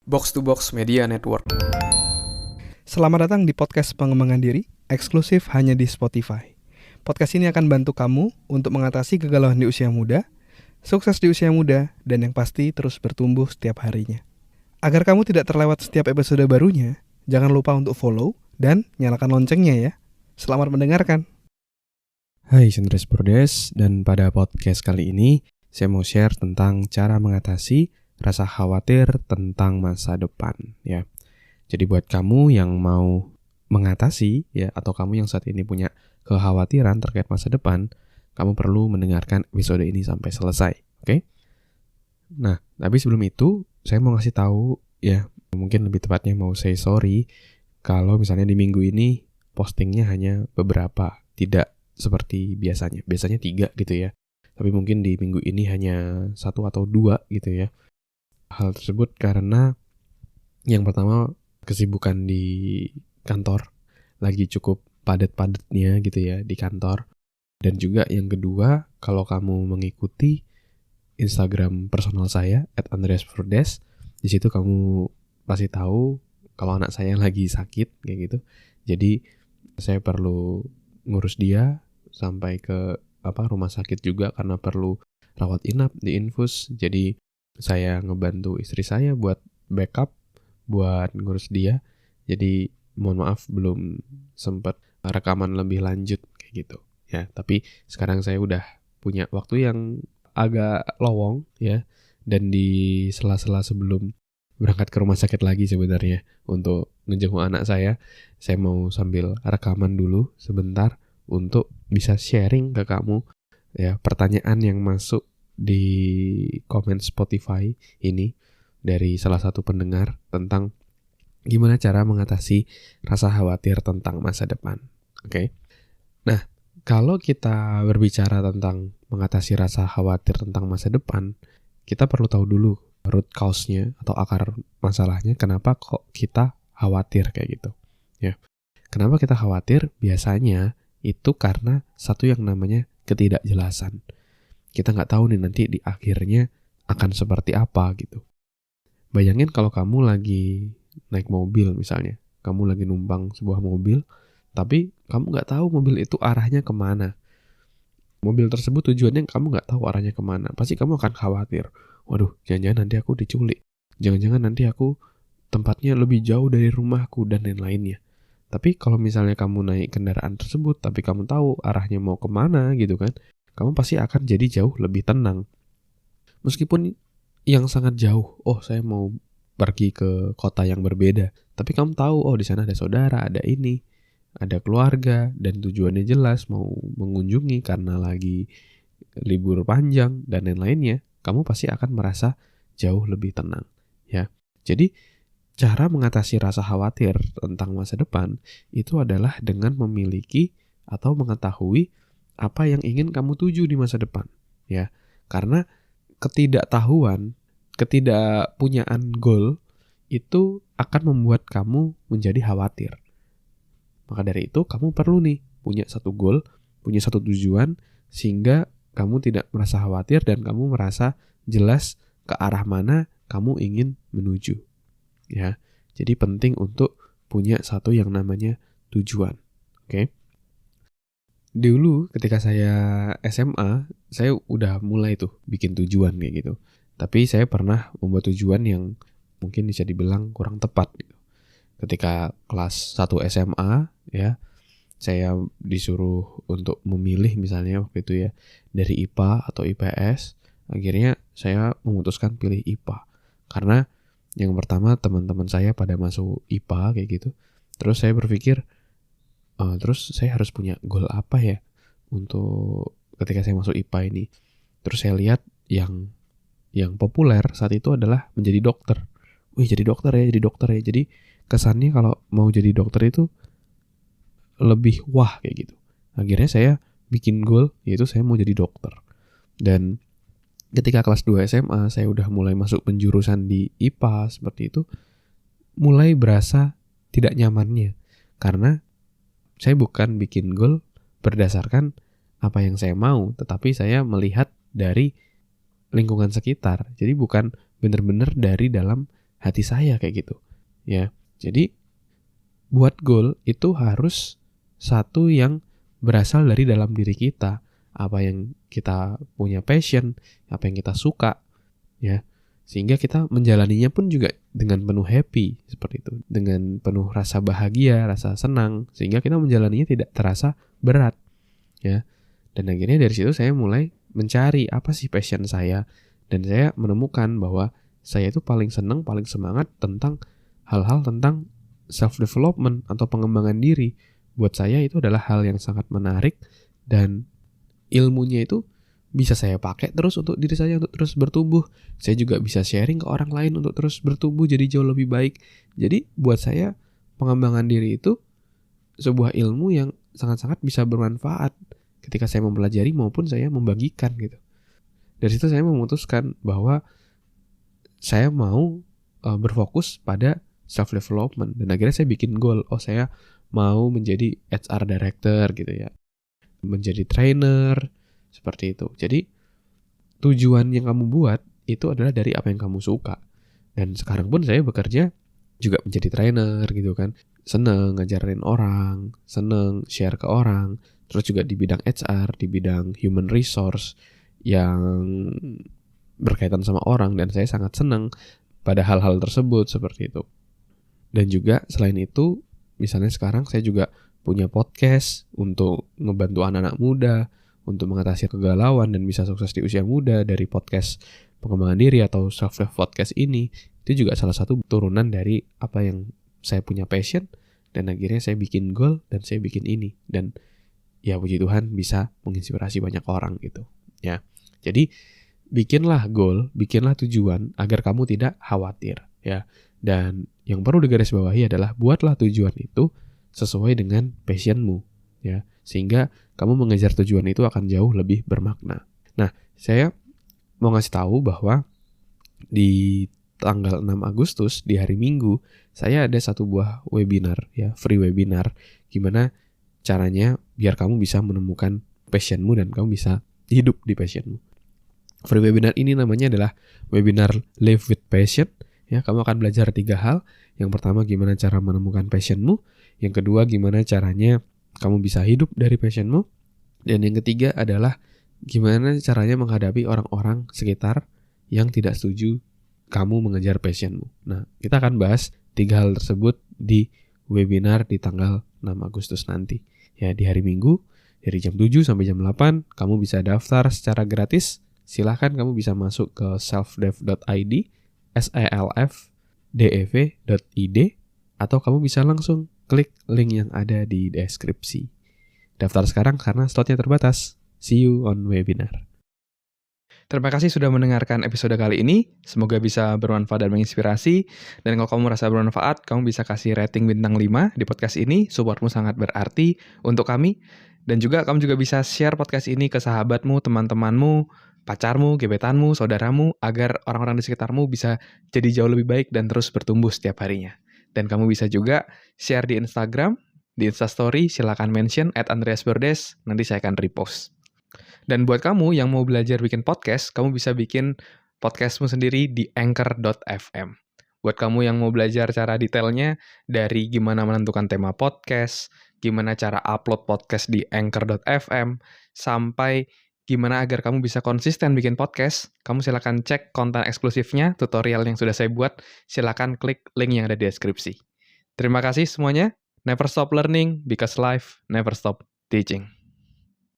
Box to Box Media Network. Selamat datang di podcast pengembangan diri, eksklusif hanya di Spotify. Podcast ini akan bantu kamu untuk mengatasi kegalauan di usia muda, sukses di usia muda, dan yang pasti terus bertumbuh setiap harinya. Agar kamu tidak terlewat setiap episode barunya, jangan lupa untuk follow dan nyalakan loncengnya ya. Selamat mendengarkan. Hai, saya Andreas Purdes, dan pada podcast kali ini saya mau share tentang cara mengatasi rasa khawatir tentang masa depan ya. Jadi buat kamu yang mau mengatasi ya, atau kamu yang saat ini punya kekhawatiran terkait masa depan, kamu perlu mendengarkan episode ini sampai selesai, oke? Nah, tapi sebelum itu saya mau ngasih tahu ya, mungkin lebih tepatnya mau say sorry kalau misalnya di minggu ini postingnya hanya beberapa, tidak seperti biasanya. Biasanya 3 gitu ya. Tapi mungkin di minggu ini hanya 1 atau 2 gitu ya. Hal tersebut karena yang pertama kesibukan di kantor, lagi cukup padat-padatnya gitu ya di kantor. Dan juga yang kedua, kalau kamu mengikuti Instagram personal saya @andreaspurdes, di situ kamu pasti tahu kalau anak saya lagi sakit kayak gitu. Jadi saya perlu ngurus dia sampai ke rumah sakit juga karena perlu rawat inap, di infus. Jadi saya ngebantu istri saya buat backup, buat ngurus dia. Jadi mohon maaf belum sempat rekaman lebih lanjut kayak gitu ya. Tapi sekarang saya udah punya waktu yang agak lowong ya, dan di sela-sela sebelum berangkat ke rumah sakit lagi sebenarnya untuk ngejenguk anak saya mau sambil rekaman dulu sebentar untuk bisa sharing ke kamu ya, pertanyaan yang masuk di komen Spotify ini dari salah satu pendengar tentang gimana cara mengatasi rasa khawatir tentang masa depan. Oke. Nah, kalau kita berbicara tentang mengatasi rasa khawatir tentang masa depan, kita perlu tahu dulu root cause-nya atau akar masalahnya, kenapa kok kita khawatir kayak gitu. Ya. Kenapa kita khawatir? Biasanya itu karena satu yang namanya ketidakjelasan. Kita nggak tahu nih nanti di akhirnya akan seperti apa gitu. Bayangin kalau kamu lagi naik mobil misalnya, kamu lagi numpang sebuah mobil, tapi kamu nggak tahu mobil itu arahnya kemana. Mobil tersebut tujuannya kamu nggak tahu arahnya kemana. Pasti kamu akan khawatir. Waduh, jangan-jangan nanti aku diculik. Jangan-jangan nanti aku tempatnya lebih jauh dari rumahku dan lain-lainnya. Tapi kalau misalnya kamu naik kendaraan tersebut, tapi kamu tahu arahnya mau kemana gitu kan, kamu pasti akan jadi jauh lebih tenang. Meskipun yang sangat jauh, saya mau pergi ke kota yang berbeda, tapi kamu tahu, di sana ada saudara, ada ini, ada keluarga, dan tujuannya jelas mau mengunjungi karena lagi libur panjang dan lain-lainnya, kamu pasti akan merasa jauh lebih tenang, ya. Jadi, cara mengatasi rasa khawatir tentang masa depan itu adalah dengan memiliki atau mengetahui apa yang ingin kamu tuju di masa depan, ya. Karena ketidaktahuan, ketidakpunyaan goal itu akan membuat kamu menjadi khawatir. Maka dari itu kamu perlu nih punya satu goal, punya satu tujuan, sehingga kamu tidak merasa khawatir dan kamu merasa jelas ke arah mana kamu ingin menuju. Ya, jadi penting untuk punya satu yang namanya tujuan. Oke. Dulu ketika saya SMA, saya udah mulai tuh bikin tujuan kayak gitu. Tapi saya pernah membuat tujuan yang mungkin bisa dibilang kurang tepat gitu. Ketika kelas 1 SMA ya, saya disuruh untuk memilih misalnya waktu itu ya, dari IPA atau IPS. Akhirnya saya memutuskan pilih IPA. Karena yang pertama teman-teman saya pada masuk IPA kayak gitu. Terus saya berpikir, terus saya harus punya goal apa ya untuk ketika saya masuk IPA ini. Terus saya lihat yang populer saat itu adalah menjadi dokter. Wih, jadi dokter ya. Jadi kesannya kalau mau jadi dokter itu lebih wah kayak gitu. Akhirnya saya bikin goal, yaitu saya mau jadi dokter. Dan ketika kelas 2 SMA, saya udah mulai masuk penjurusan di IPA seperti itu, mulai berasa tidak nyamannya. Karena saya bukan bikin goal berdasarkan apa yang saya mau, tetapi saya melihat dari lingkungan sekitar. Jadi bukan benar-benar dari dalam hati saya kayak gitu. Ya. Jadi buat goal itu harus satu yang berasal dari dalam diri kita. Apa yang kita punya passion, apa yang kita suka, ya. Sehingga kita menjalaninya pun juga dengan penuh happy seperti itu, dengan penuh rasa bahagia, rasa senang, sehingga kita menjalaninya tidak terasa berat, ya. Dan akhirnya dari situ saya mulai mencari apa sih passion saya, dan saya menemukan bahwa saya itu paling senang, paling semangat tentang hal-hal tentang self development atau pengembangan diri. Buat saya itu adalah hal yang sangat menarik, dan ilmunya itu bisa saya pakai terus untuk diri saya untuk terus bertumbuh. Saya juga bisa sharing ke orang lain untuk terus bertumbuh jadi jauh lebih baik. Jadi buat saya pengembangan diri itu sebuah ilmu yang sangat-sangat bisa bermanfaat ketika saya mempelajari maupun saya membagikan gitu. Dari situ saya memutuskan bahwa saya mau berfokus pada self development, dan akhirnya saya bikin goal. Saya mau menjadi HR director gitu ya, menjadi trainer seperti itu. Jadi tujuan yang kamu buat itu adalah dari apa yang kamu suka. Dan sekarang pun saya bekerja juga menjadi trainer gitu kan. Seneng ngajarin orang, seneng share ke orang. Terus juga di bidang HR, di bidang human resource yang berkaitan sama orang, dan saya sangat seneng pada hal-hal tersebut seperti itu. Dan juga selain itu, misalnya sekarang saya juga punya podcast untuk ngebantu anak-anak muda untuk mengatasi kegalauan dan bisa sukses di usia muda dari podcast pengembangan diri atau self-love podcast ini. Itu juga salah satu turunan dari apa yang saya punya passion, dan akhirnya saya bikin goal dan saya bikin ini. Dan ya puji Tuhan bisa menginspirasi banyak orang gitu. Ya. Jadi bikinlah goal, bikinlah tujuan agar kamu tidak khawatir ya. Dan yang perlu digarisbawahi adalah buatlah tujuan itu sesuai dengan passionmu ya. Sehingga kamu mengejar tujuan itu akan jauh lebih bermakna. Nah, saya mau ngasih tahu bahwa di tanggal 6 Agustus, di hari Minggu, saya ada satu buah webinar, ya, free webinar, gimana caranya biar kamu bisa menemukan passionmu dan kamu bisa hidup di passionmu. Free webinar ini namanya adalah webinar Live with Passion. Ya, kamu akan belajar 3 hal. Yang pertama, gimana cara menemukan passionmu. Yang kedua, gimana caranya kamu bisa hidup dari passionmu. Dan yang ketiga adalah gimana caranya menghadapi orang-orang sekitar yang tidak setuju kamu mengejar passionmu. Nah, kita akan bahas 3 hal tersebut di webinar di tanggal 6 Agustus nanti. Ya, di hari Minggu, dari jam 7 sampai jam 8, kamu bisa daftar secara gratis. Silahkan kamu bisa masuk ke selfdev.id, selfdev.id, atau kamu bisa langsung klik link yang ada di deskripsi. Daftar sekarang karena slotnya terbatas. See you on webinar. Terima kasih sudah mendengarkan episode kali ini. Semoga bisa bermanfaat dan menginspirasi. Dan kalau kamu merasa bermanfaat, kamu bisa kasih rating bintang 5 di podcast ini. Supportmu sangat berarti untuk kami. Dan juga kamu juga bisa share podcast ini ke sahabatmu, teman-temanmu, pacarmu, gebetanmu, saudaramu, agar orang-orang di sekitarmu bisa jadi jauh lebih baik dan terus bertumbuh setiap harinya. Dan kamu bisa juga share di Instagram, di Instastory, silakan mention @andreasbordes, nanti saya akan repost. Dan buat kamu yang mau belajar bikin podcast, kamu bisa bikin podcastmu sendiri di anchor.fm. Buat kamu yang mau belajar cara detailnya, dari gimana menentukan tema podcast, gimana cara upload podcast di anchor.fm, sampai gimana agar kamu bisa konsisten bikin podcast, kamu silakan cek konten eksklusifnya, tutorial yang sudah saya buat, silakan klik link yang ada di deskripsi. Terima kasih semuanya. Never stop learning, because life never stop teaching.